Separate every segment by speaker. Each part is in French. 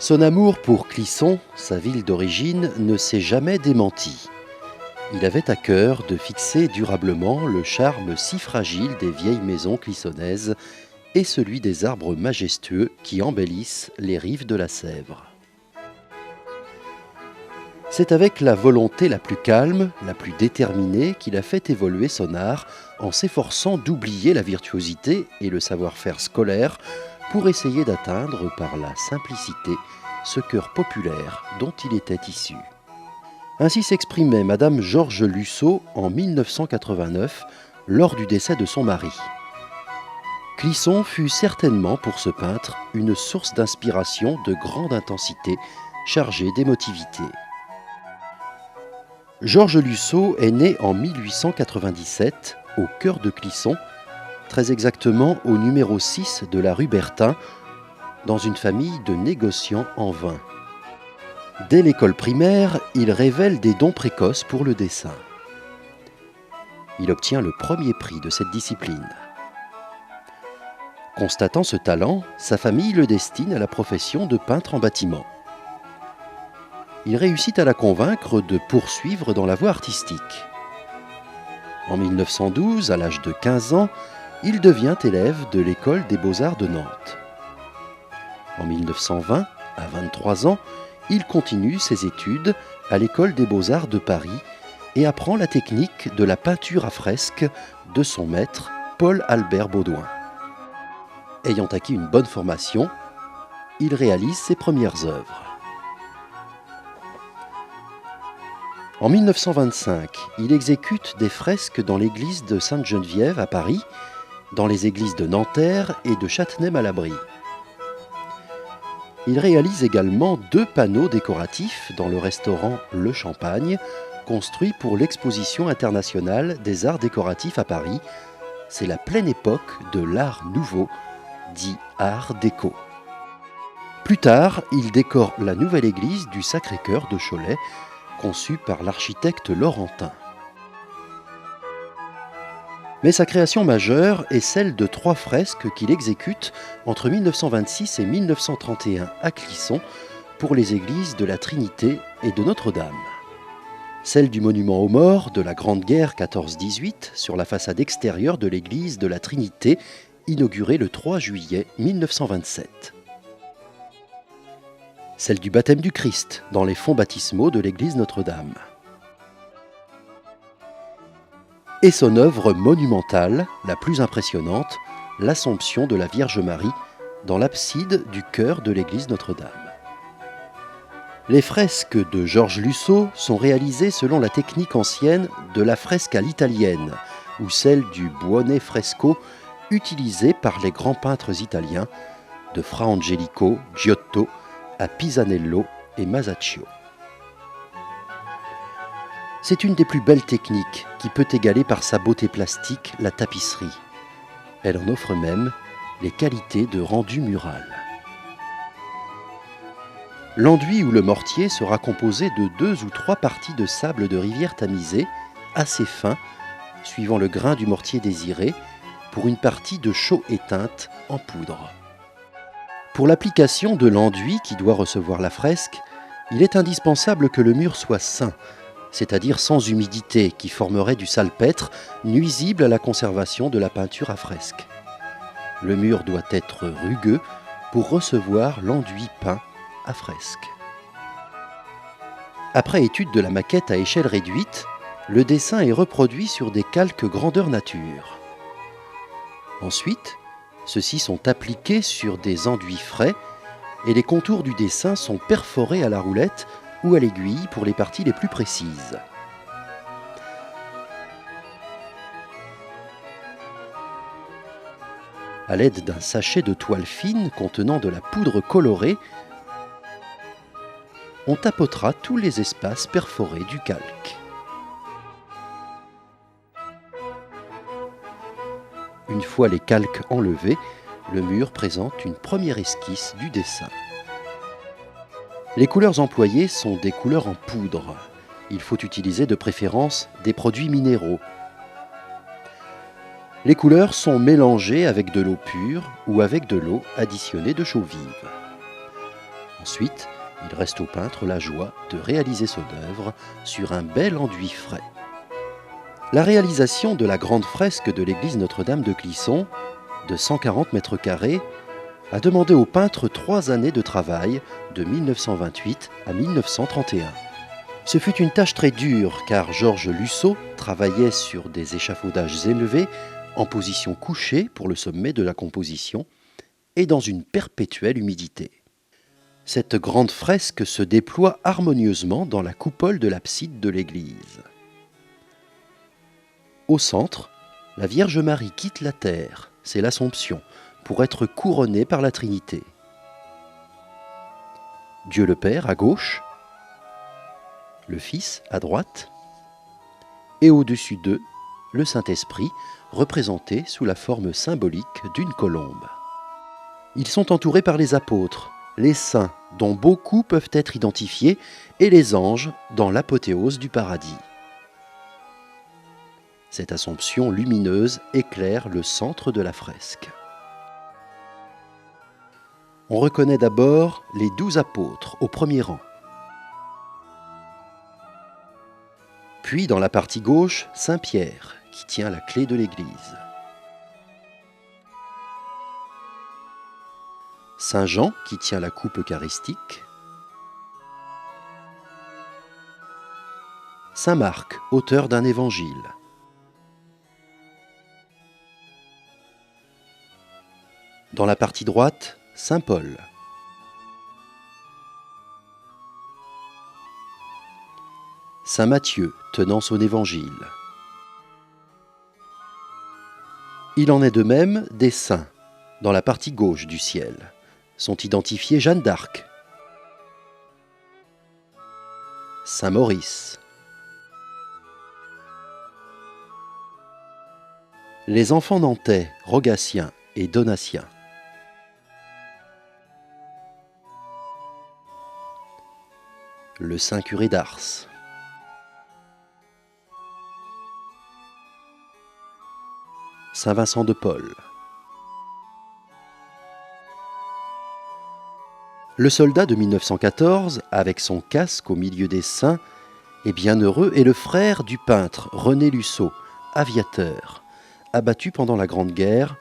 Speaker 1: Son amour pour Clisson, sa ville d'origine, ne s'est jamais démenti. Il avait à cœur de fixer durablement le charme si fragile des vieilles maisons clissonnaises et celui des arbres majestueux qui embellissent les rives de la Sèvre. C'est avec la volonté la plus calme, la plus déterminée qu'il a fait évoluer son art en s'efforçant d'oublier la virtuosité et le savoir-faire scolaire pour essayer d'atteindre par la simplicité ce cœur populaire dont il était issu. Ainsi s'exprimait Madame Georges Lussot en 1989 lors du décès de son mari. Clisson fut certainement pour ce peintre une source d'inspiration de grande intensité, chargée d'émotivité. Georges Lussot est né en 1897 au cœur de Clisson, très exactement au numéro 6 de la rue Bertin, dans une famille de négociants en vin. Dès l'école primaire, il révèle des dons précoces pour le dessin. Il obtient le premier prix de cette discipline. Constatant ce talent, sa famille le destine à la profession de peintre en bâtiment. Il réussit à la convaincre de poursuivre dans la voie artistique. En 1912, à l'âge de 15 ans, il devient élève de l'École des Beaux-Arts de Nantes. En 1920, à 23 ans, il continue ses études à l'École des Beaux-Arts de Paris et apprend la technique de la peinture à fresque de son maître, Paul-Albert Baudouin. Ayant acquis une bonne formation, il réalise ses premières œuvres. En 1925, il exécute des fresques dans l'église de Sainte-Geneviève à Paris, dans les églises de Nanterre et de Châtenay-Malabry. Il réalise également 2 panneaux décoratifs dans le restaurant Le Champagne, construit pour l'Exposition internationale des arts décoratifs à Paris. C'est la pleine époque de l'art nouveau, dit art déco. Plus tard, il décore la nouvelle église du Sacré-Cœur de Cholet, conçue par l'architecte Laurentin. Mais sa création majeure est celle de 3 fresques qu'il exécute entre 1926 et 1931 à Clisson pour les églises de la Trinité et de Notre-Dame. Celle du monument aux morts de la Grande Guerre 14-18 sur la façade extérieure de l'église de la Trinité, inaugurée le 3 juillet 1927. Celle du baptême du Christ dans les fonts baptismaux de l'église Notre-Dame. Et son œuvre monumentale, la plus impressionnante, l'Assomption de la Vierge Marie dans l'abside du chœur de l'église Notre-Dame. Les fresques de Georges Lussot sont réalisées selon la technique ancienne de la fresque à l'italienne, ou celle du buone fresco utilisée par les grands peintres italiens, de Fra Angelico, Giotto, à Pisanello et Masaccio. C'est une des plus belles techniques qui peut égaler par sa beauté plastique la tapisserie. Elle en offre même les qualités de rendu mural. L'enduit ou le mortier sera composé de 2 ou 3 parties de sable de rivière tamisé, assez fin, suivant le grain du mortier désiré, pour une partie de chaux éteinte en poudre. Pour l'application de l'enduit qui doit recevoir la fresque, il est indispensable que le mur soit sain, c'est-à-dire sans humidité qui formerait du salpêtre nuisible à la conservation de la peinture à fresque. Le mur doit être rugueux pour recevoir l'enduit peint à fresque. Après étude de la maquette à échelle réduite, le dessin est reproduit sur des calques grandeur nature. Ensuite, ceux-ci sont appliqués sur des enduits frais et les contours du dessin sont perforés à la roulette ou à l'aiguille pour les parties les plus précises. À l'aide d'un sachet de toile fine contenant de la poudre colorée, on tapotera tous les espaces perforés du calque. Une fois les calques enlevés, le mur présente une première esquisse du dessin. Les couleurs employées sont des couleurs en poudre. Il faut utiliser de préférence des produits minéraux. Les couleurs sont mélangées avec de l'eau pure ou avec de l'eau additionnée de chaux vive. Ensuite, il reste au peintre la joie de réaliser son œuvre sur un bel enduit frais. La réalisation de la grande fresque de l'église Notre-Dame de Clisson, de 140 mètres carrés, a demandé au peintre 3 années de travail, de 1928 à 1931. Ce fut une tâche très dure car Georges Lussot travaillait sur des échafaudages élevés, en position couchée pour le sommet de la composition et dans une perpétuelle humidité. Cette grande fresque se déploie harmonieusement dans la coupole de l'abside de l'église. Au centre, la Vierge Marie quitte la terre, c'est l'Assomption, pour être couronnée par la Trinité. Dieu le Père à gauche, le Fils à droite, et au-dessus d'eux, le Saint-Esprit, représenté sous la forme symbolique d'une colombe. Ils sont entourés par les apôtres, les saints, dont beaucoup peuvent être identifiés, et les anges dans l'apothéose du paradis. Cette Assomption lumineuse éclaire le centre de la fresque. On reconnaît d'abord les 12 apôtres au premier rang. Puis, dans la partie gauche, Saint Pierre, qui tient la clé de l'Église. Saint Jean, qui tient la coupe eucharistique. Saint Marc, auteur d'un évangile. Dans la partie droite, Saint Paul. Saint Matthieu, tenant son évangile. Il en est de même des saints. Dans la partie gauche du ciel sont identifiés Jeanne d'Arc, Saint Maurice, les enfants nantais, Rogatiens et Donatiens, le Saint curé d'Ars, Saint Vincent de Paul. Le soldat de 1914, avec son casque au milieu des saints, est bienheureux, et le frère du peintre René Lussot, aviateur, abattu pendant la Grande Guerre,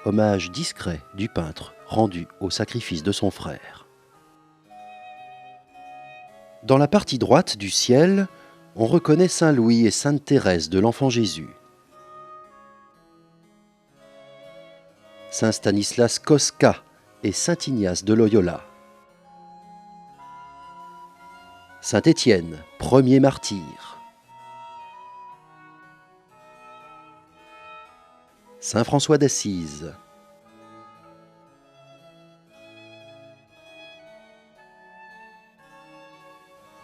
Speaker 1: hommage discret du peintre rendu au sacrifice de son frère. Dans la partie droite du ciel, on reconnaît Saint Louis et Sainte Thérèse de l'Enfant Jésus. Saint Stanislas Kostka et Saint Ignace de Loyola. Saint Étienne, premier martyr. Saint François d'Assise.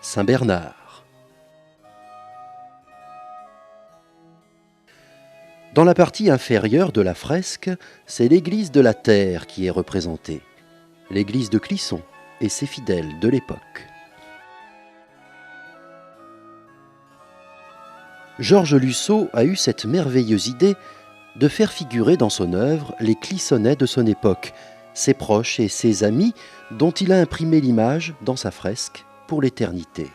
Speaker 1: Saint Bernard. Dans la partie inférieure de la fresque, c'est l'église de la Terre qui est représentée, l'église de Clisson et ses fidèles de l'époque. Georges Lussot a eu cette merveilleuse idée de faire figurer dans son œuvre les Clissonnais de son époque, ses proches et ses amis dont il a imprimé l'image dans sa fresque pour l'éternité.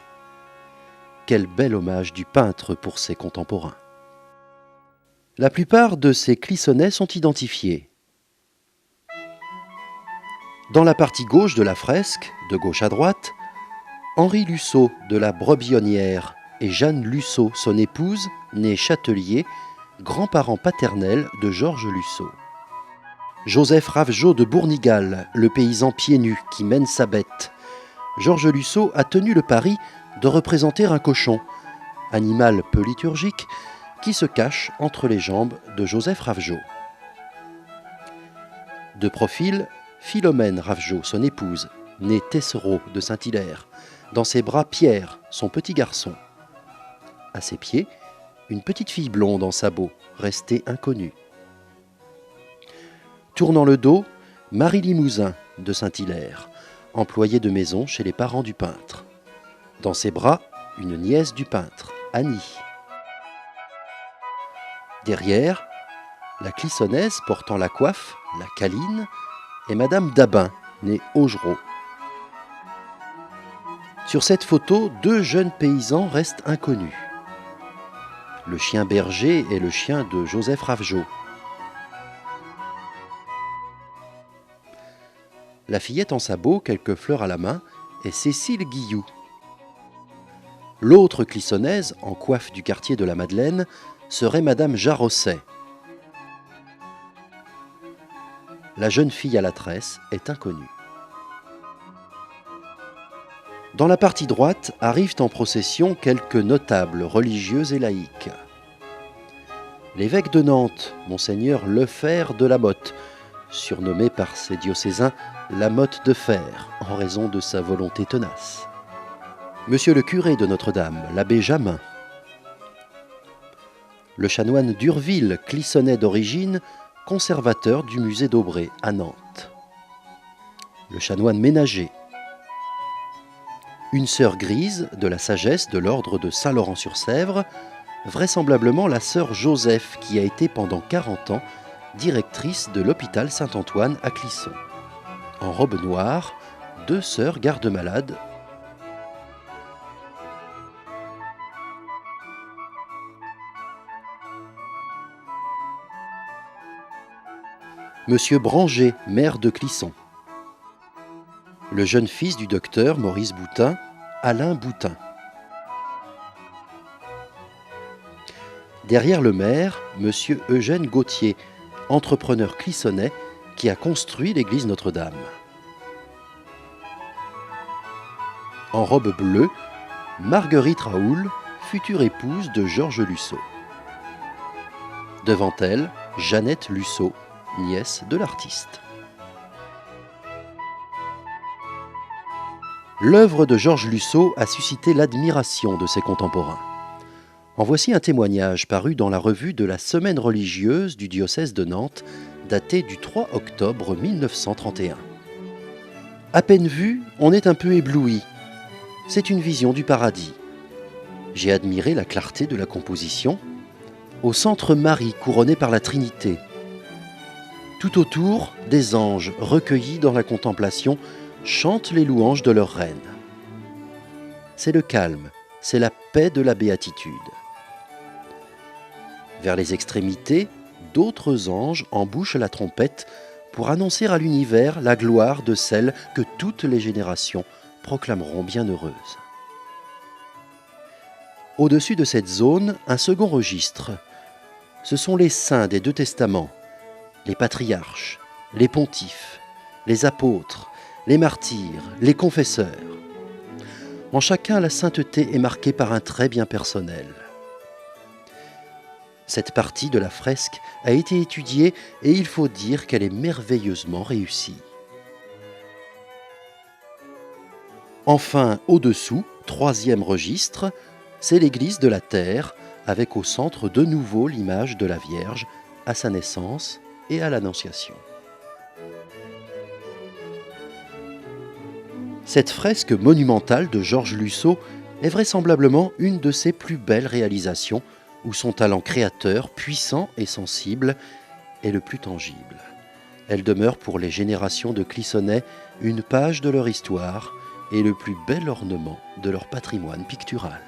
Speaker 1: Quel bel hommage du peintre pour ses contemporains. La plupart de ces Clissonnais sont identifiés. Dans la partie gauche de la fresque, de gauche à droite, Henri Lussot de la Brebionnière et Jeanne Lussot, son épouse, née Châtelier, grands-parents paternels de Georges Lussot. Joseph Ravgeot de Bournigal, le paysan pieds nus qui mène sa bête. Georges Lussot a tenu le pari de représenter un cochon, animal peu liturgique, qui se cache entre les jambes de Joseph Ravgeot. De profil, Philomène Ravgeot, son épouse, née Tessereau de Saint-Hilaire, dans ses bras Pierre, son petit garçon. À ses pieds, une petite fille blonde en sabots, restée inconnue. Tournant le dos, Marie Limousin de Saint-Hilaire, employée de maison chez les parents du peintre. Dans ses bras, une nièce du peintre, Annie. Derrière, la Clissonnaise portant la coiffe, la Caline, est Madame Dabin, née Augereau. Sur cette photo, 2 jeunes paysans restent inconnus. Le chien berger et le chien de Joseph Ravgeot. La fillette en sabot, quelques fleurs à la main, est Cécile Guilloux. L'autre clissonnaise, en coiffe du quartier de la Madeleine, serait Madame Jarosset. La jeune fille à la tresse est inconnue. Dans la partie droite arrivent en procession quelques notables religieux et laïcs. L'évêque de Nantes, Monseigneur Lefer de la Motte, surnommé par ses diocésains la Motte de Fer, en raison de sa volonté tenace. Monsieur le curé de Notre-Dame, l'abbé Jamin. Le chanoine d'Urville, clissonnais d'origine, conservateur du musée d'Aubray à Nantes. Le chanoine Ménager. Une sœur grise de la sagesse de l'ordre de Saint-Laurent-sur-Sèvre, vraisemblablement la sœur Joseph qui a été pendant 40 ans directrice de l'hôpital Saint-Antoine à Clisson. En robe noire, 2 sœurs gardes-malades. Monsieur Branger, maire de Clisson. Le jeune fils du docteur Maurice Boutin, Alain Boutin. Derrière le maire, monsieur Eugène Gauthier, entrepreneur clissonnais qui a construit l'église Notre-Dame. En robe bleue, Marguerite Raoul, future épouse de Georges Lussot. Devant elle, Jeannette Lussot, nièce de l'artiste. L'œuvre de Georges Lussot a suscité l'admiration de ses contemporains. En voici un témoignage paru dans la revue de la Semaine religieuse du diocèse de Nantes, datée du 3 octobre 1931. À peine vu, on est un peu ébloui. C'est une vision du paradis. J'ai admiré la clarté de la composition. Au centre, Marie couronnée par la Trinité. Tout autour, des anges recueillis dans la contemplation chantent les louanges de leur reine. C'est le calme, c'est la paix de la béatitude. Vers les extrémités, d'autres anges embouchent la trompette pour annoncer à l'univers la gloire de celle que toutes les générations proclameront bienheureuse. Au-dessus de cette zone, un second registre. Ce sont les saints des 2 testaments, les patriarches, les pontifes, les apôtres, les martyrs, les confesseurs. En chacun, la sainteté est marquée par un trait bien personnel. Cette partie de la fresque a été étudiée et il faut dire qu'elle est merveilleusement réussie. Enfin, au-dessous, 3e registre, c'est l'église de la terre, avec au centre de nouveau l'image de la Vierge à sa naissance et à l'Annonciation. Cette fresque monumentale de Georges Lussot est vraisemblablement une de ses plus belles réalisations, où son talent créateur, puissant et sensible, est le plus tangible. Elle demeure pour les générations de Clissonnais une page de leur histoire et le plus bel ornement de leur patrimoine pictural.